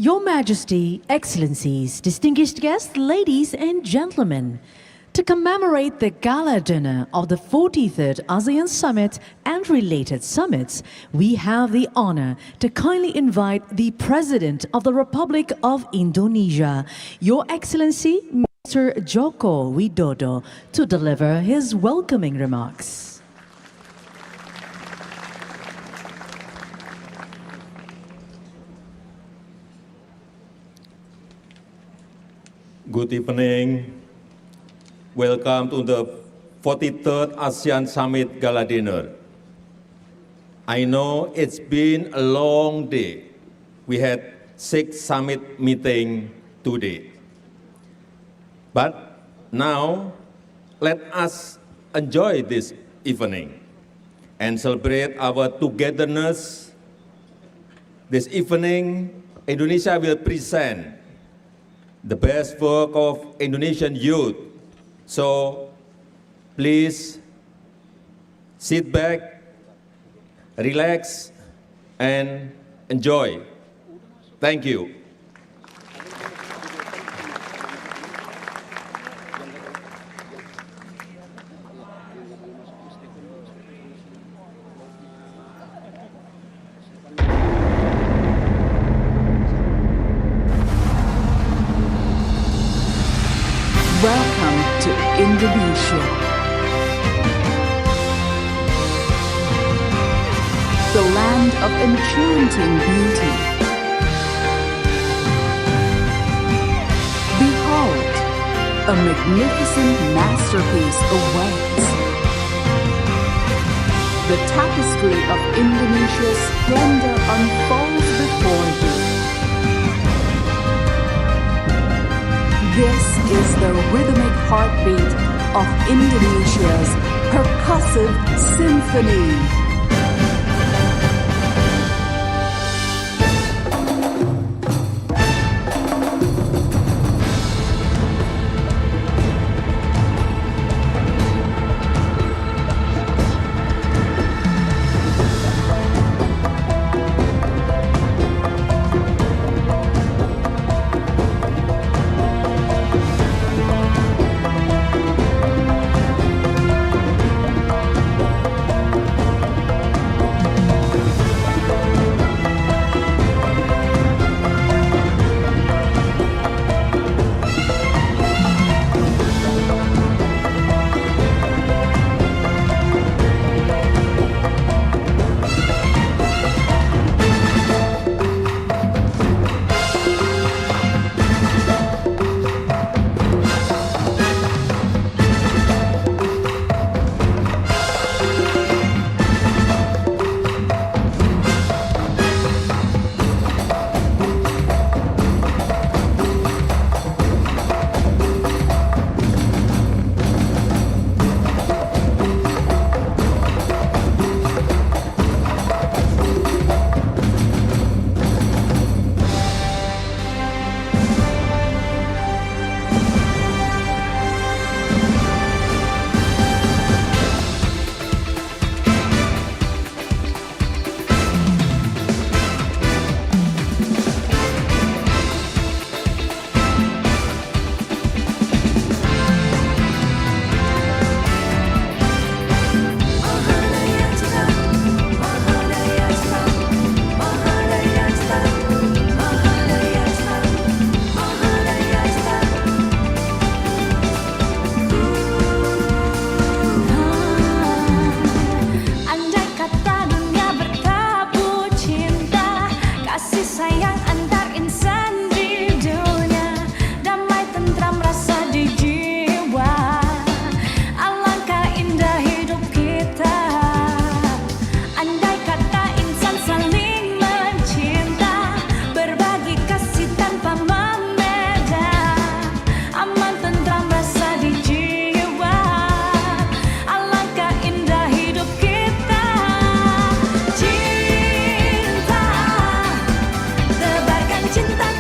Your Majesty, Excellencies, distinguished guests, ladies and gentlemen, to commemorate the gala dinner of the 43rd ASEAN Summit and related summits, we have the honor to kindly invite the President of the Republic of Indonesia, Your Excellency, Mr. Joko Widodo, to deliver his welcoming remarks. Good evening. Welcome to the 43rd ASEAN Summit Gala Dinner. I know it's been a long day. We had 6 summit meetings today. But now, let us enjoy this evening and celebrate our togetherness. This evening, Indonesia will present the best work of Indonesian youth. So please sit back, relax, and enjoy. Thank you. Welcome to Indonesia, the land of enchanting beauty. Behold, a magnificent masterpiece awaits. The tapestry of Indonesia's splendor unfolds before you. This is the rhythmic heartbeat of Indonesia's percussive symphony. Cinta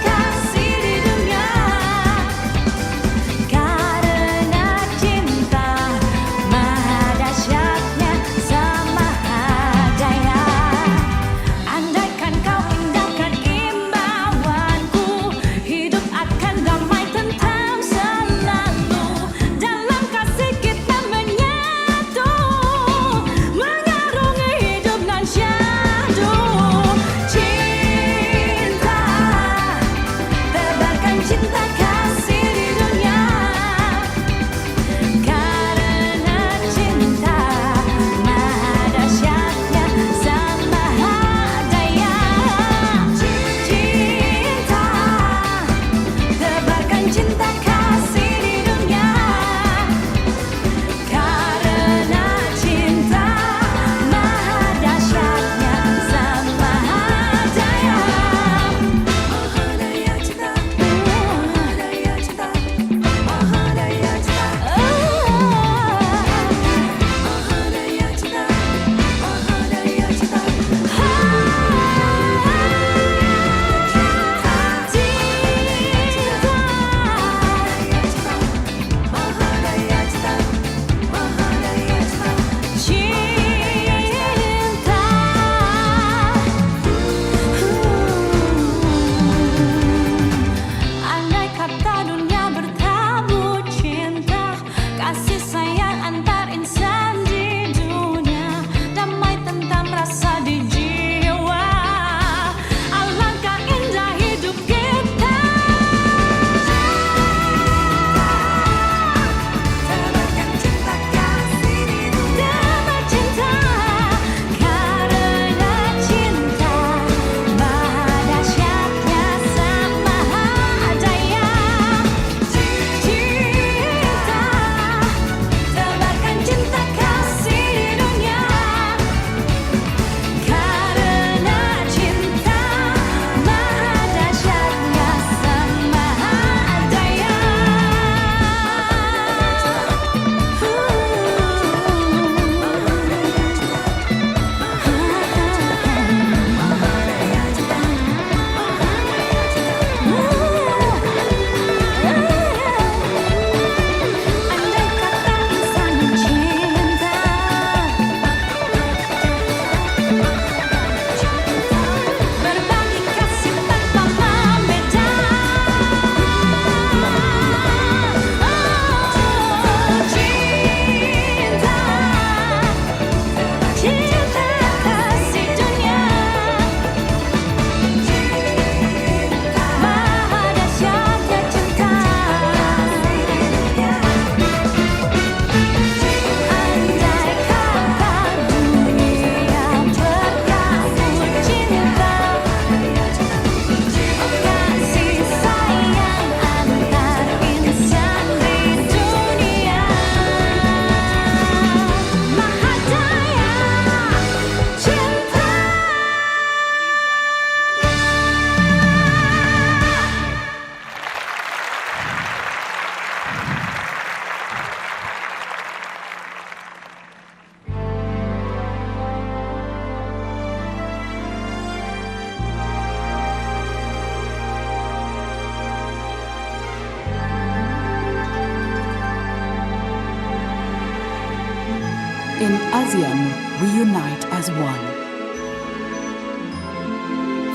ASEAN, we unite as one.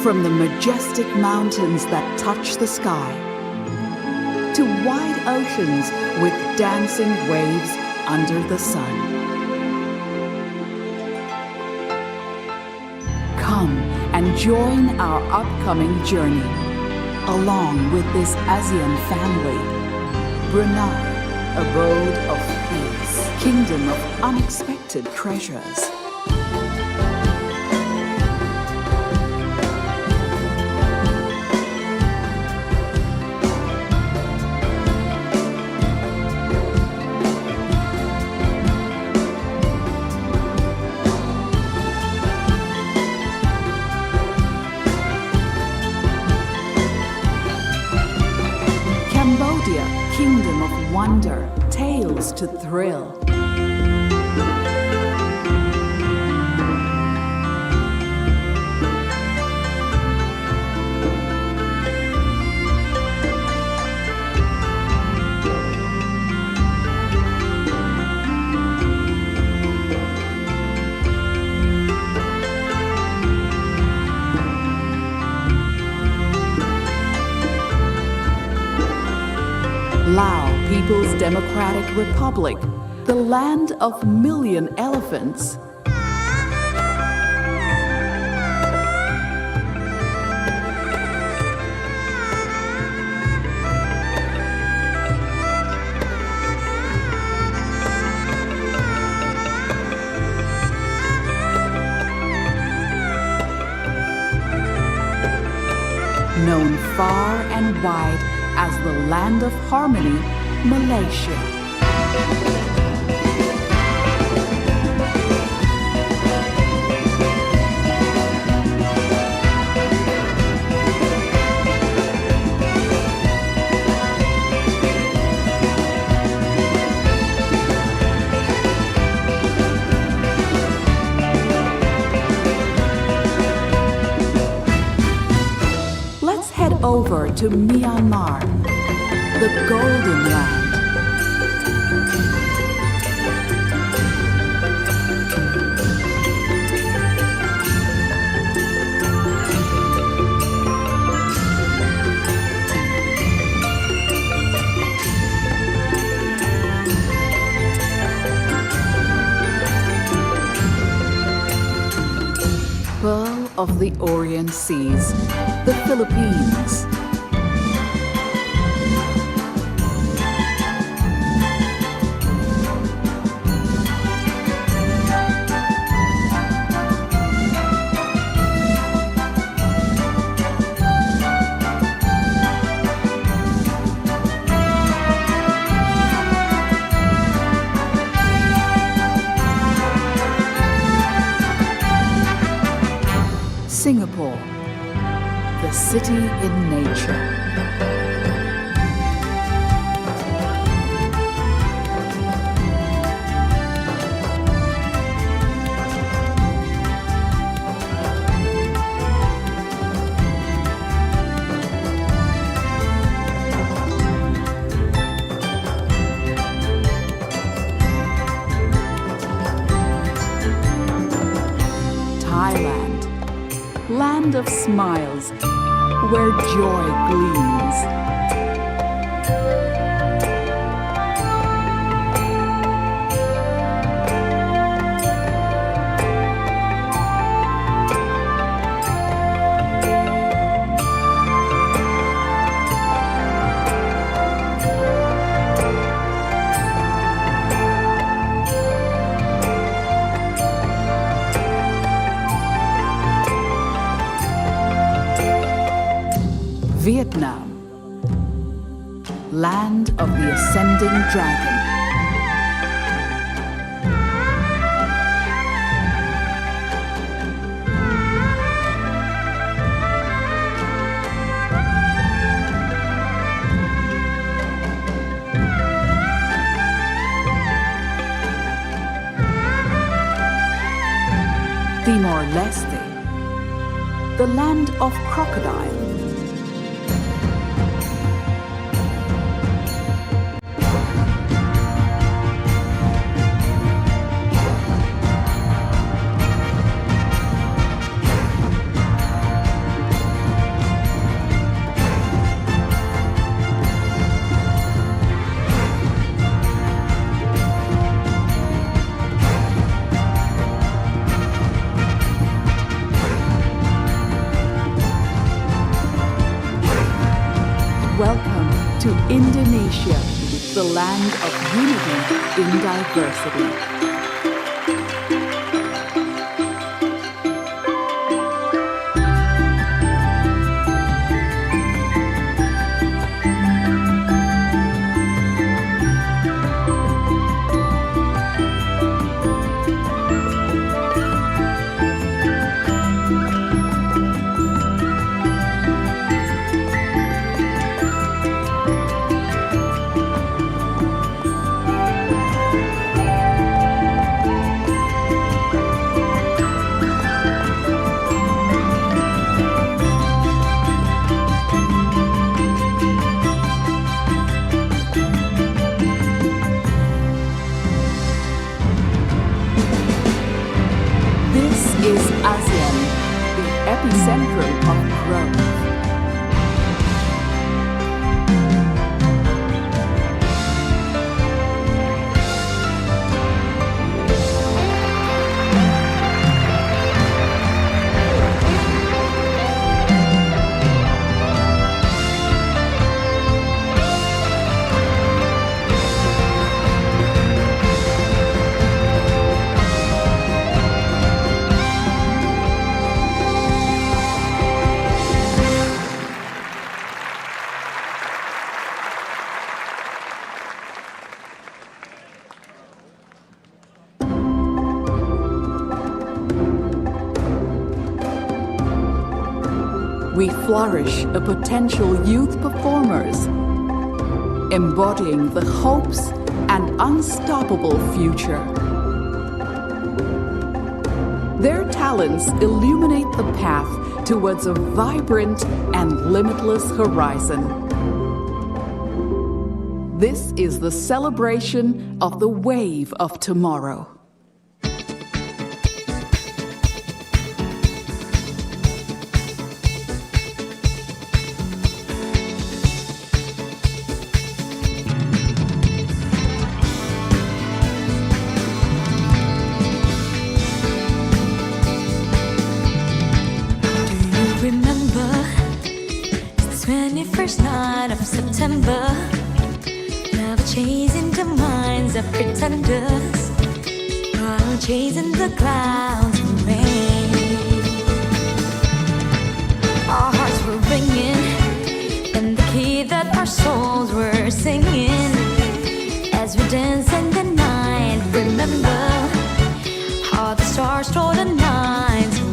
From the majestic mountains that touch the sky, to wide oceans with dancing waves under the sun. Come and join our upcoming journey along with this ASEAN family. Brunei, abode of peace, kingdom of unexpected treasures. Cambodia, kingdom of wonder, tales to thrill. Lao, People's Democratic Republic, the land of million elephants. Known far and wide as the land of harmony, Malaysia. Let's head over to Myanmar, the Golden Land. Pearl of the Orient Seas, the Philippines. Singapore, the city in nature. Thailand, land of smiles, where joy gleams. Vietnam, land of the ascending dragon. Timor-Leste, the land of crocodile. Welcome to Indonesia, the land of unity in diversity. Is ASEAN, the epicentrum of growth. We flourish a potential youth performers, embodying the hopes and unstoppable future. Their talents illuminate the path towards a vibrant and limitless horizon. This is the celebration of the wave of tomorrow. September, love chasing the minds of pretenders, while chasing the clouds and rain. Our hearts were ringing, and the key that our souls were singing, as we danced in the night. Remember how the stars told the nights away.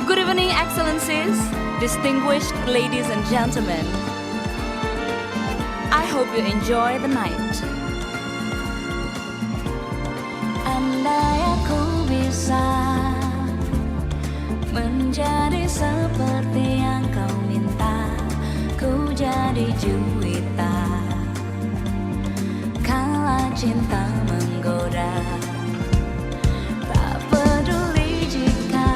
Good evening, Excellencies, distinguished ladies and gentlemen. I hope you enjoy the night. Andai aku bisa menjadi seperti yang kau minta, ku jadi juwita. Kala cinta menggoda, tak peduli jika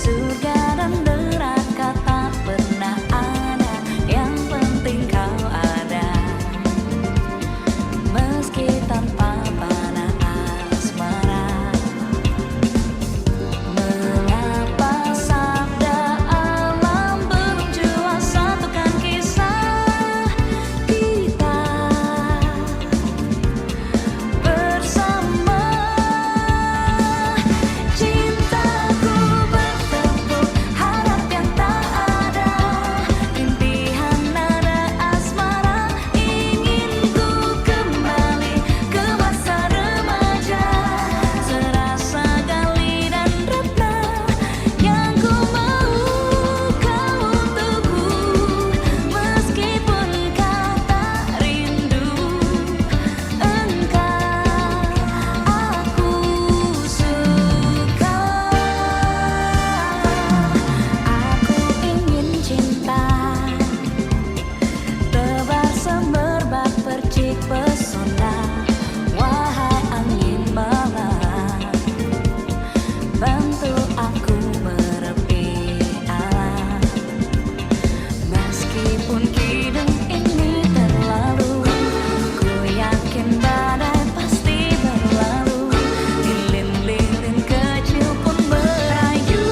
surga dan neraka tak pernah ada, yang penting kau ada. Meski tanpa panah asmara, mengapa sabda alam belum jua satukan kisah kita bersama. Cintaku bertepuk harap yang tak ada, impian nada asmara, ingin ku kembali ke masa remaja, serasa gali dan ratna, yang ku mau kau untukku, meskipun kau tak rindu engkau, aku suka. Aku ingin cinta tebar semerbak percik pesona, wahai angin malam, bantu aku merepi alam. Meskipun kidung ini terlalu, ku yakin badai pasti berlalu. Lilin-lilin kecil pun merayu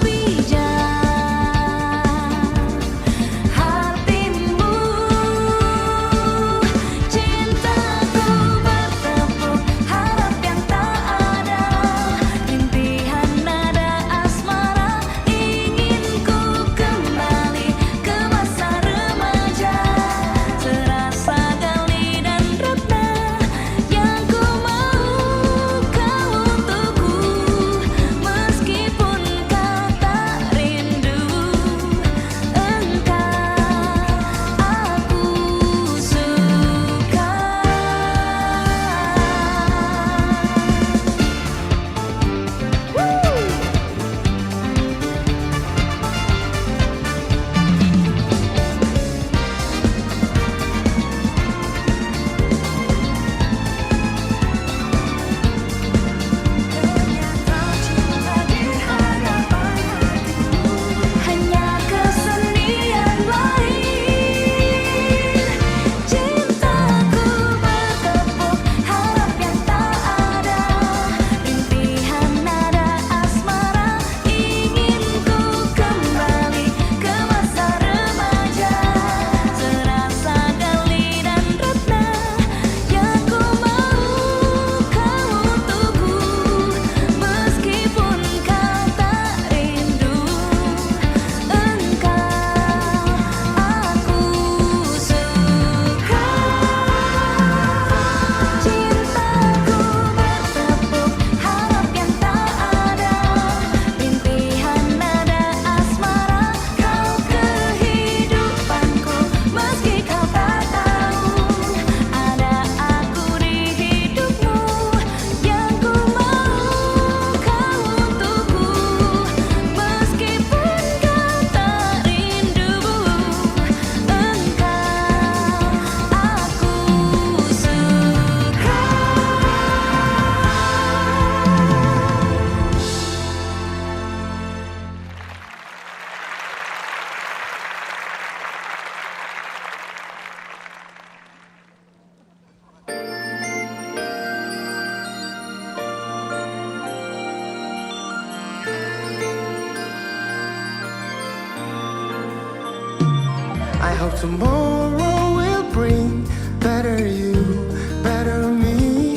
bijak hatimu. Cintaku bertepuk harap yang tak ada, impian nada asmara, ingin ku kembali ke masa remaja, serasa gali dan ratna, yang ku mau kau untukku, meskipun kau tak rindu engkau, aku suka. Hanya kesenian lain, cintaku bertepuk harap yang tak ada, impian nada asmara, ingin ku kembali ke masa remaja, serasa gali dan ratna, yang ku mau kau untukku, meskipun kau tak rindu engkau, aku suka. Cintaku bertepuk harap yang tak ada, impian nada asmara, kau kehidupanku, meski kau tak tahu ada aku di hidupmu, yang ku mau kau untukku, meskipun kau tak rindu engkau, aku suka. I hope tomorrow will bring better you, better me.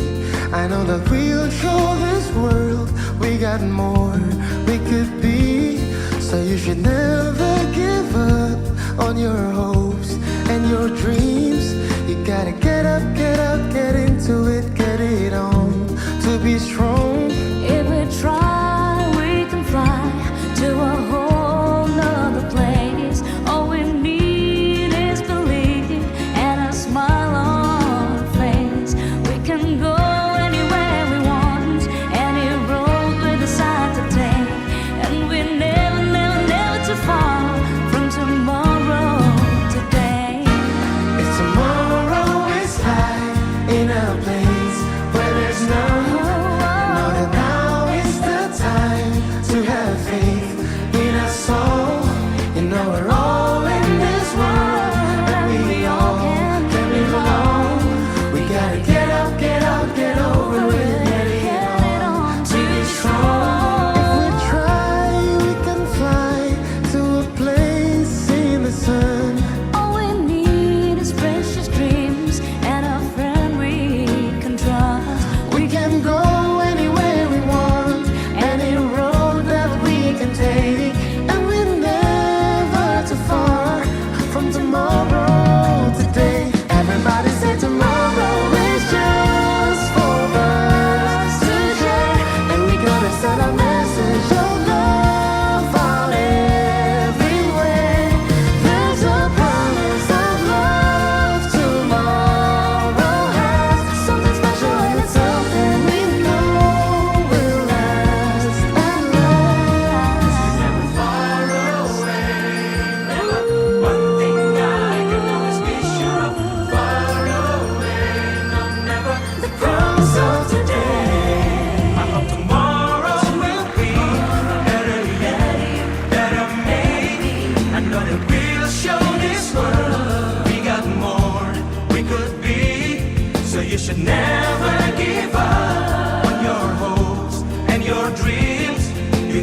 I know that we'll show this world we got more we could be. So you should never give up on your hopes and your dreams. You gotta get up, get into it, get it on to be strong. If we try, we can fly.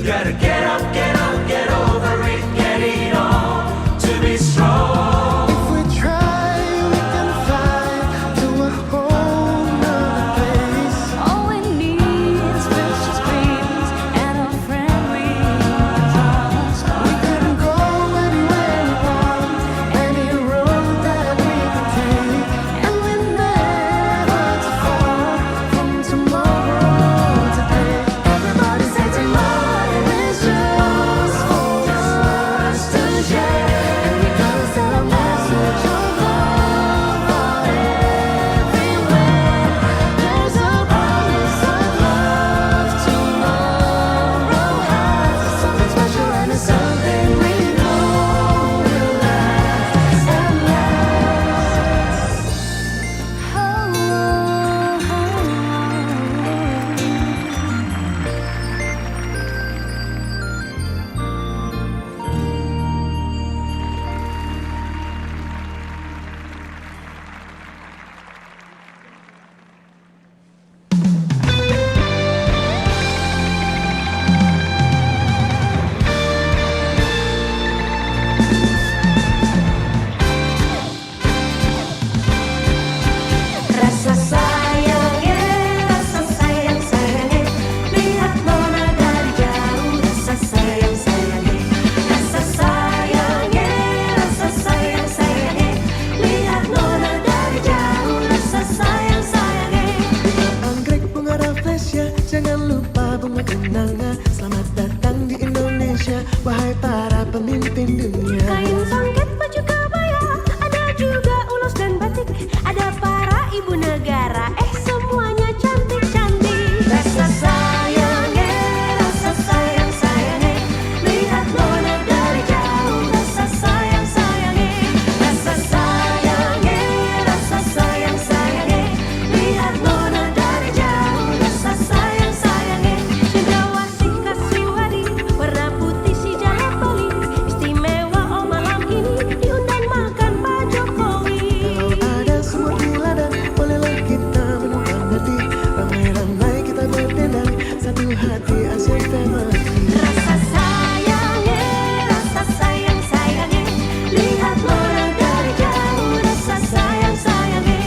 gotta get up, get over it, get it on to be strong. If we try, we can fly to a whole nother place. All we need is precious dreams and a friend we trust. We can go anywhere we want, any road that we can take, and we're never too far from tomorrow today. Everybody say tomorrow is just for us to share, and we gotta send a message of love everywhere. There's a promise of love tomorrow has something special, and it's something we know will last and last. Rasa sayangnya, lihat nona dari jauh. Rasa sayangnya, lihat nona dari jauh. Rasa sayangnya. Anggrek bunga rafflesia, jangan lupa bunga kenanga. Selamat datang di Indonesia, wahai para pemimpin dunia. Kain songket, baju kebaya, ada juga ulos dan batik. Ada para ibu negara, semuanya cantik-cantik. Rasa sayangnya, lihat nona dari jauh. Rasa sayangnya, lihat nona dari jauh. Rasa sayangnya. Cendrawasih kasiwadi, warna putih si jala bali. Istimewa oh malam ini, diundang makan Pak Jokowi. Ada semua di ladang, bolehlah kita menumpang hati. Ramai-ramai kita berdendang, satu hati Asian family. Rasa sayangnya, lihat nona dari jauh. Rasa sayangnya,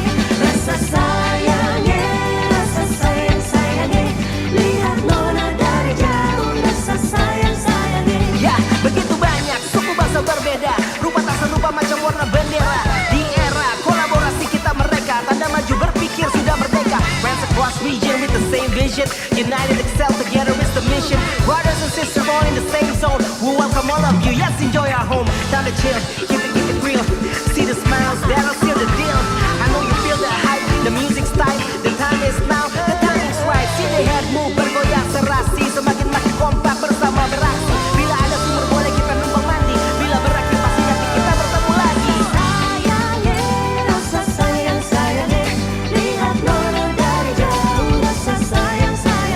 lihat nona dari jauh. Rasa sayangnya. Ya, begitu banyak suku bangsa berbeda, rupa tak serupa macam warna bendera. Di era kolaborasi kita mereka, tanda maju berpikir sudah merdeka. Friends across region with the same vision, united excel together is the mission. Brothers and sisters all in the same zone, we welcome all of you, yes enjoy our home. Time to chill, keep it real, see the smiles, that'll seal the deal. I know you feel the hype, the music's tight, the time is now, the timing's right. See the head move, bergoyang serasi, semakin makin kompak bersama beraksi. Bila ada sumur boleh kita numpang mandi, bila berakhir pasti nanti kita bertemu lagi. Sayangnya, lihat nona dari jauh. Rasa sayangnya,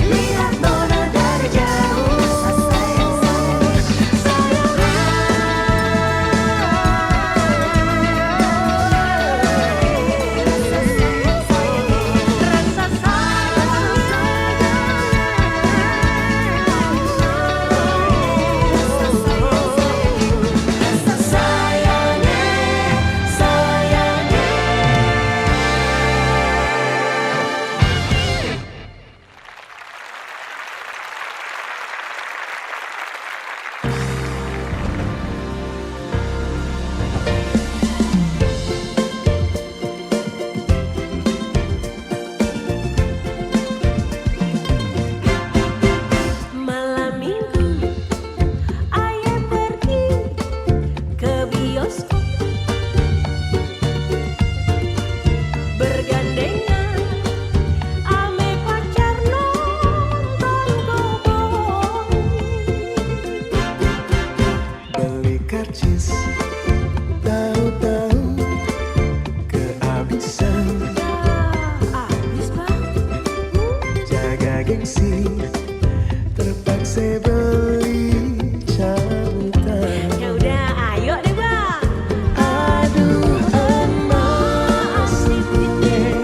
lihat nona dari jauh. gengsi terpaksa beli cabutan. Ya udah, ayo deh bang. Aduh emas duitnya,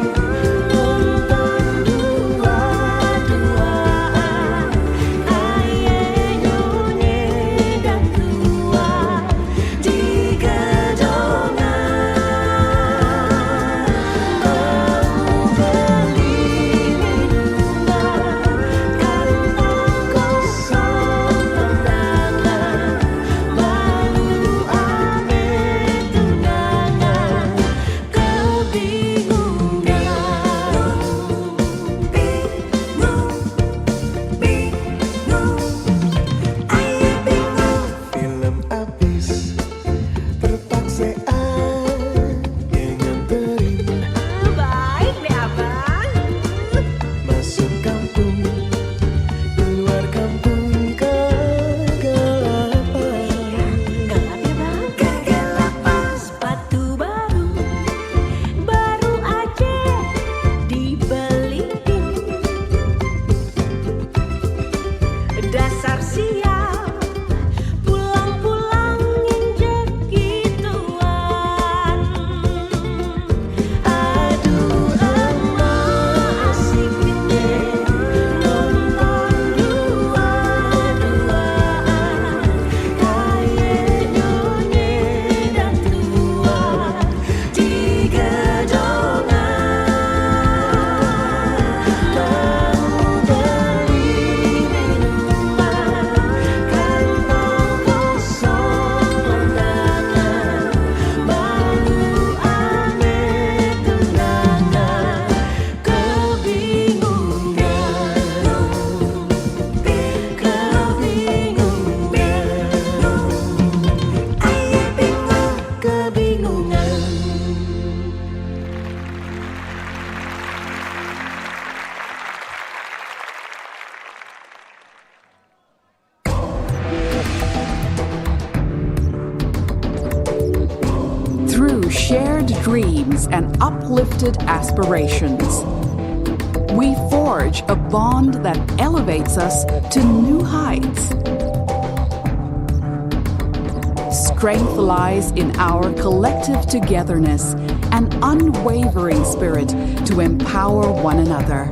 untung dreams and uplifted aspirations. We forge a bond that elevates us to new heights. Strength lies in our collective togetherness and unwavering spirit to empower one another.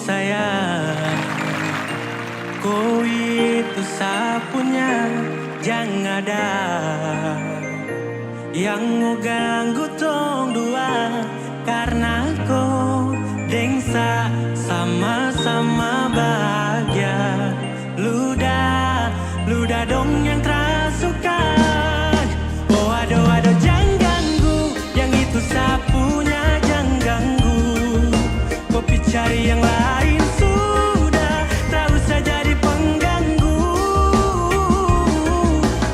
sayang, kau itu sapunya yang ada, yang mau ganggu tong dua, karena kau dengsa sama-sama bahagia. Ludah dong yang terasukan. Oh aduh jangan ganggu, yang itu sapunya jangan ganggu. Kopi cari yang lain sudah, tak usah jadi pengganggu.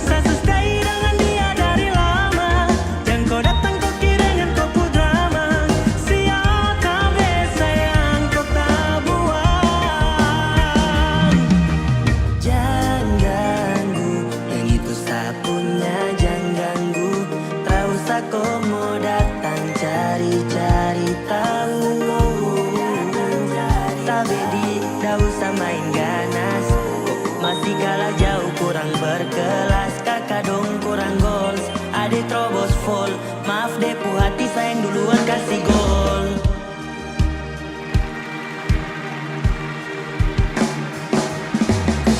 Saya stay dengan dia dari lama, jangan kau datang kau kira dengan kau pun drama. Siapa sayang kau tak buang. Jangan ganggu, yang itu sapu datang cari-cari tahu. Tabedi, dah usah main ganas. Masih kalah jauh kurang berkelas. Kakak dong kurang goals. Adik terobos full. Maaf deh pu hati sayang duluan kasih gol.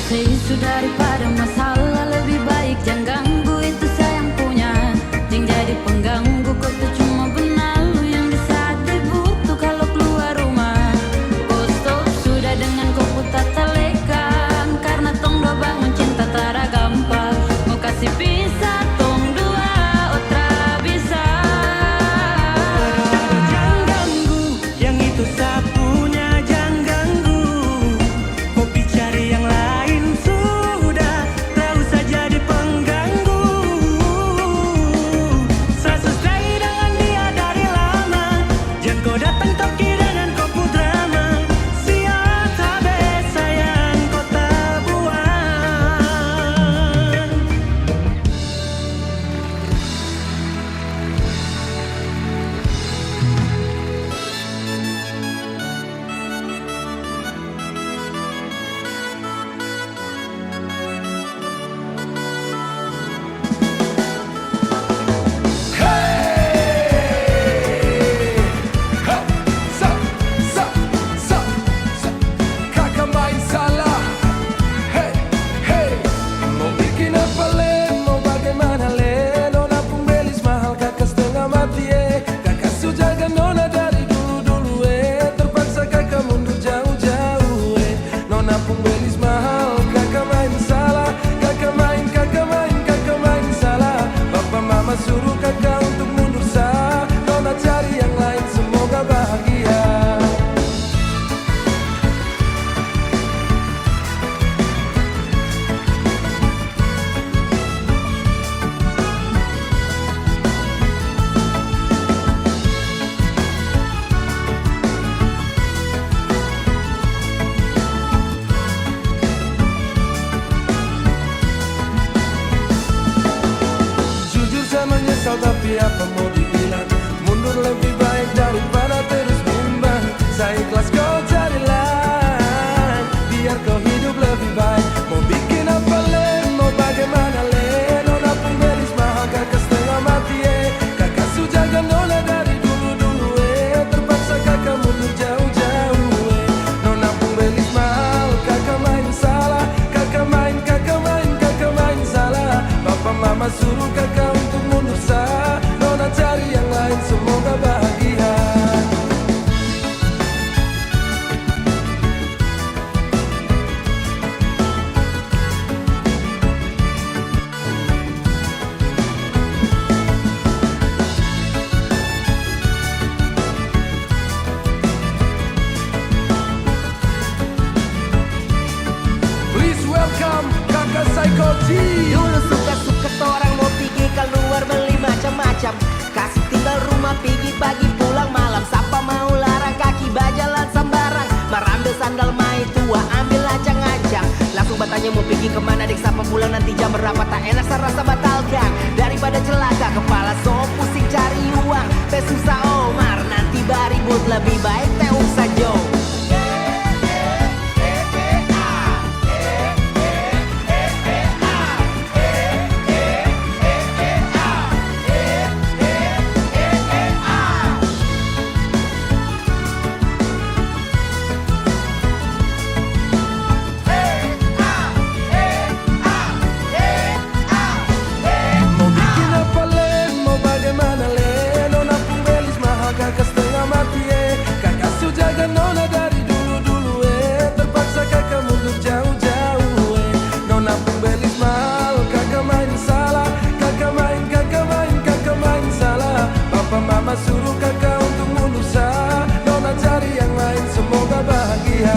Seisu daripada masalah lebih baik jangan ganggu itu sayang punya. Jangan jadi pengganggu kau tuh cuma benalu yang di saat dibutuh kalau keluar rumah. Kau stop sudah dengan kau putar telekan karena tong dua bangun cinta tara gampang. Mau kasih pisah tong dua otra bisa. Jangan ganggu, yang itu sapunya jangan ganggu. Kopi cari yang lain sudah, tak usah jadi pengganggu. Saya selesai dengan dia dari lama. Jangan kau datang toki dengan kopu drama. Siap tabe sayang kota buan. Kakak main salah. Hey, hey. Mau bikin apa le? Mau bagaimana le? Nona pun belis mahal kakak setengah mati Kakak sujaga nona dari dulu-dulu terpaksa kakak mundur jauh-jauh Nona pun belis mahal kakak main salah. Kakak main salah. Papa mama suruh kakak untuk mundur sah. Nona cari yang lain semoga bahagia. Jujur saya menyesal tapi apa mau dibilang. Mundur lebih baik daripada terus bimbang. Saya ikhlas kau cari lain, biar kau hidup lebih baik. Mau bikin apa le? Mau bagaimana le? Nona pun belis mahal kakak setengah mati Kakak sujaga nona dari dulu-dulu terpaksa kakak mundur jauh-jauh Nona pun belis mahal kakak main salah. Kakak main salah. Papa mama suruh kakak untuk mundur sah. Nona cari yang lain semoga bahagia. Please welcome kakak Psycho-G. Dulu suka-suka orang mau pergi keluar beli macam-macam. Kasih tinggal rumah pergi pagi pulang malam. Siapa mau larang kaki bajalan sembarang. Merambil sandal mai tua ambil acang-acang. Langsung bertanya mau pergi kemana dek siapa pulang nanti jam berapa. Tak enak saya rasa batalkan daripada celaka kepala so pusing cari uang. Teh susah Omar nanti baribut lebih baik teh usah jauh. Mau bikin apa le? Mau bagaimana le? Nona pun belis mahal kakak setengah mati Kakak sujaga nona dari dulu-dulu terpaksa kakak mundur jauh-jauh Nona pun belis mahal kakak main salah. Kakak main salah. Papa mama suruh kakak untuk mundur sah. Nona cari yang lain semoga bahagia.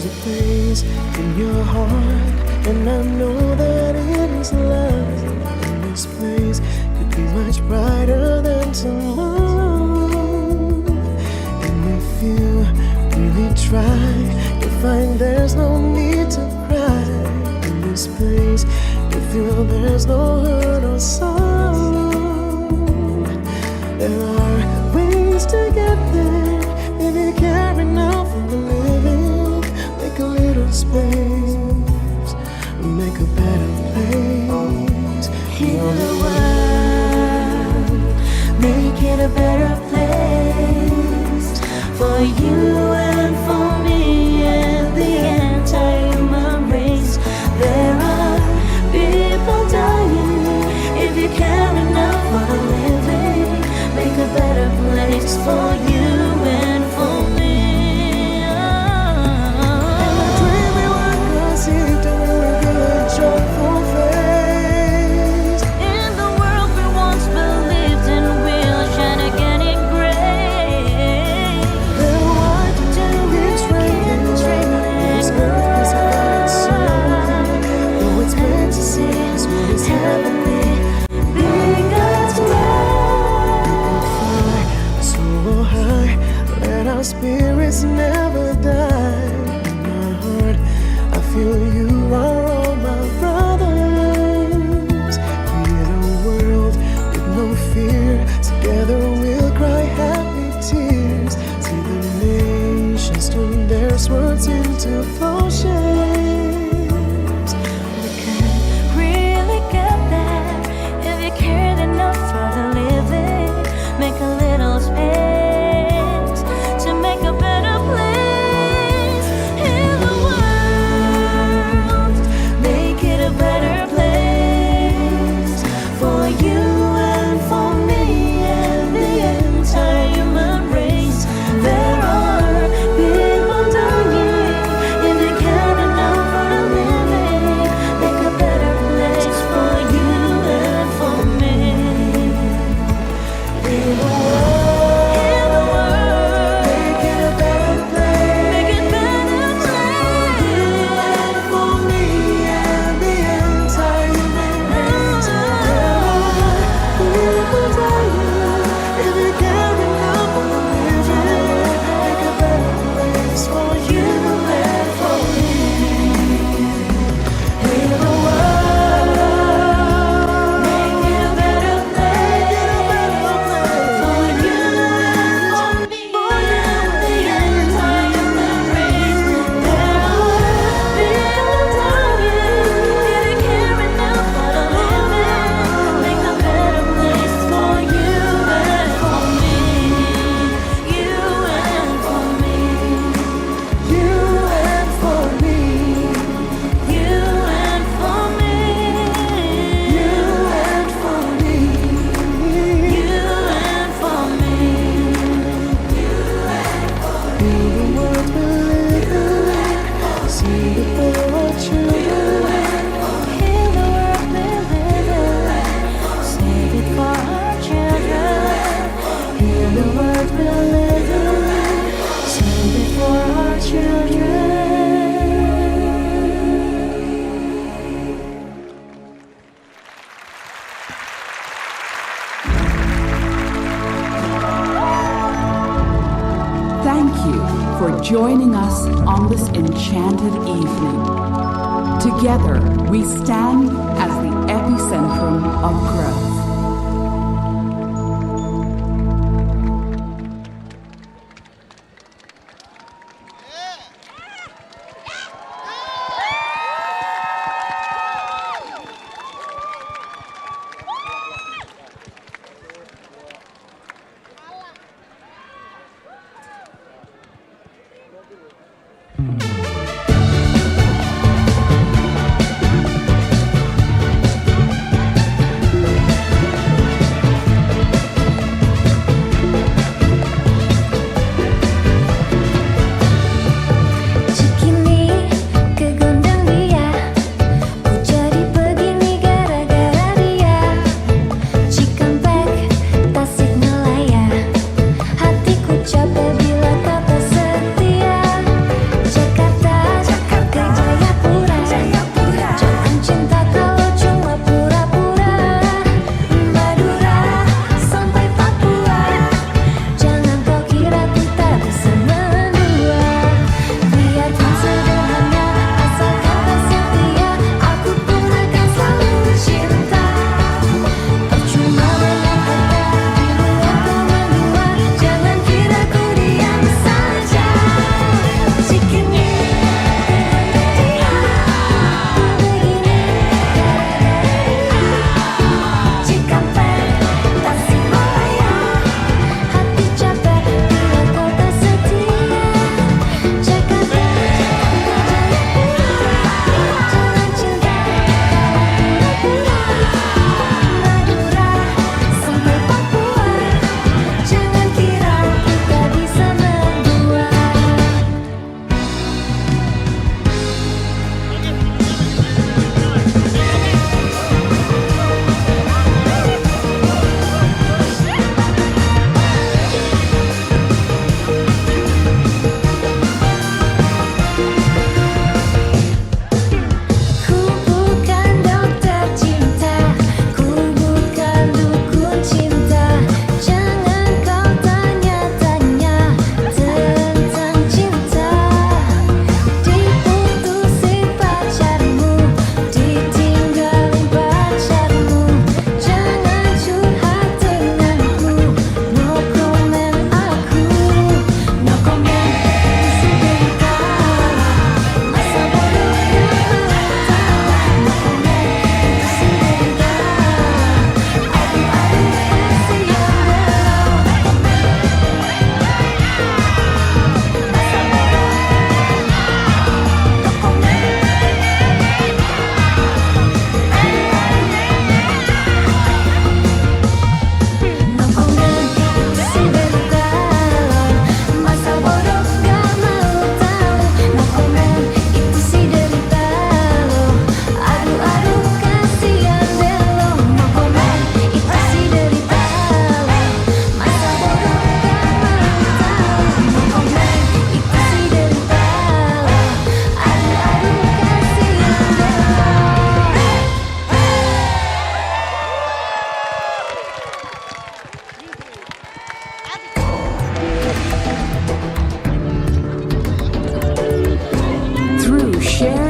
There's a place in your heart, and I know that it is love. And this place could be much brighter than tomorrow. And if you really try, you'll find there's no need to cry. In this place, you feel there's no hurt or sorrow. There are ways to get there if you care enough for the living. Make a little space, make a better place. Heal the world, make it a better place for you and for me and the entire human race. There are people dying if you care enough for the living. Make a better place for you and for me. And I dream we were conceived and we give a joyful face. In the world we once believed in, we'll shine again in grace. Then what to do is rain, this earth is God's soul. Though it's meant to see us when it's heavenly, being God's love. So high, let our spirits never die. In my heart, I feel you are all my brothers. Create a world with no fear. Together we'll cry happy tears. See the nations turn their swords into plowshares. We can really get there if you cared enough for the living. Make a little space to make a better place. Heal the world, make it a better place for you and for me and the entire human race. There are people dying if you care enough for the living. Make a better place for you and for me. Heal the world, make it a better place. Make it better place for you and for me and the entire human race. There are people dying if you care enough for the living. Make a better place for you and for me. Heal the world, make it a better place for you and for me and the entire human race. There are people dying if you care enough for the living. Make a better place for you and for me. You and for me. You and for me. You and for me. You and for me. You and for me. Heal the world we live in. Sing it for our children. Heal the world we live in. Sing it for our children. Heal the world we live in. Sing it for our children. Thank you for joining us on this enchanted evening. Together, we stand as the epicentrum of growth.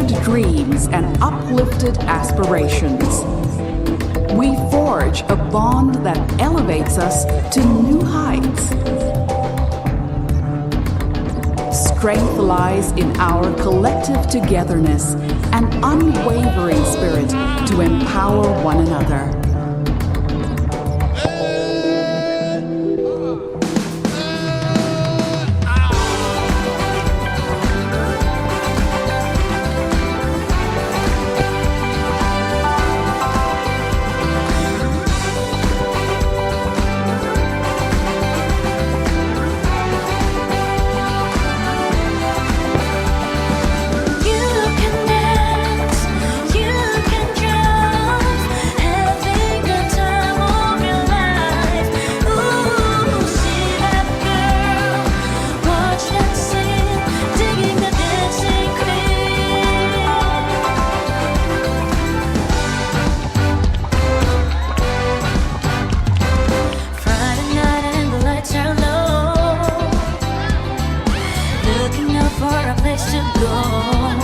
shared dreams and uplifted aspirations. We forge a bond that elevates us to new heights. Strength lies in our collective togetherness and unwavering spirit to empower one another. For a place to go.